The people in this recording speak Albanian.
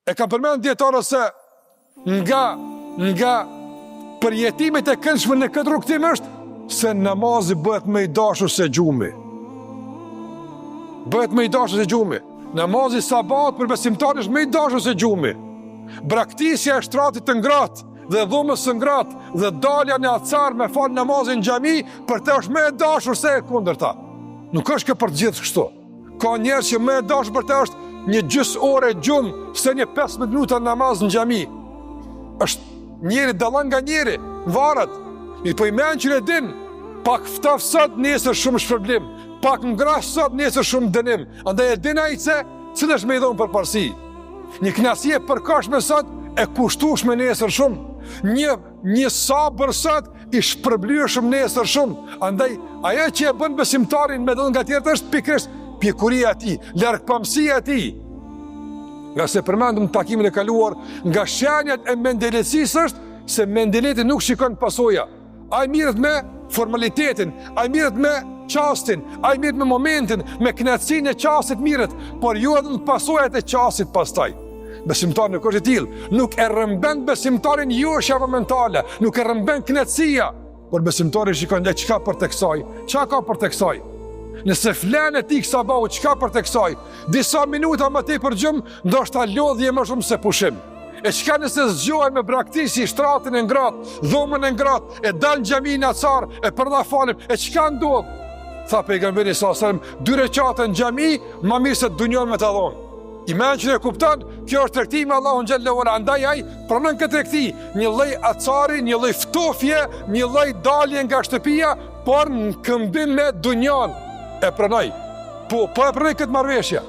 E kam përmend dietarët se nga përjetimet e këndshme në këtë rrugtim është se namazi bëhet më i dashur se gjumi. Bëhet më i dashur se gjumi. Namazi sabat për besimtarin është më i dashur se gjumi. Braktisja e shtratit të ngratë dhe dhomës së ngratë dhe dalja në acar me fal namazin në xhami për të është më e dashur se e kundërta. Nuk është kjo për të gjithë kështu. Ka njerëz që më e dashur për të është një gjysmë ore gjumë se një 15 minuta namaz në xhami. Është njëri dallon nga njëri, varet. I po i mend që e din, pak ftaf sot nesër shumë shpërblim, pak ngrash sot nesër shumë dënim. Andaj e din ai se cilësh më i dhon përparësi. Një kënaqësi e përkohshme sot e kushtueshme nesër shumë. Një sabër sot i shpërblyeshëm nesër shumë. Andaj ajo që e bën besimtarin me dhënë nga tjerët është pikërisht pjekuria e tij, largpamësia e tij. Nga se përmendëm në takimin e kaluar, nga shenjat e mendeletësisë është se mendeleti nuk shikon pasoja. Ai mirët me formalitetin, ai mirët me qastin, ai mirët me momentin, me kënaqësinë e qastit mirët, por ju edhe në pasojat e qastit pastaj. Besimtari nuk është i tillë, nuk e rrëmben besimtarin joshja mentale, nuk e rrëmben kënaqësia, por besimtari shikon dhe çka për tek kësaj, çka ka për tek kësaj. Nëse flen e ti kësa bau, çka për tek kësaj, disa minuta më tepër gjumë, ndoshta lodhje më shumë se pushim. E çka nëse zgjohet me braktisi shtratin e ngratë, dhomën e ngratë, e dal në xhami në acar, e përna falim, e çka ndodh? Tha pejgamberi sallallahu alajhi wasallam, 2 rekate në xhami, më mirë se dunjon me ta dhon. I men që ne kupton, kjo është tregtimi Allahun xhallahu ala, andaj ai pranon këtë tregti, një lloj acari, një lloj ftofje, një lloj dalje nga shtëpia, por në këmbim me dunjon. E pranoj. Po e pranoj këtë marrëveshje.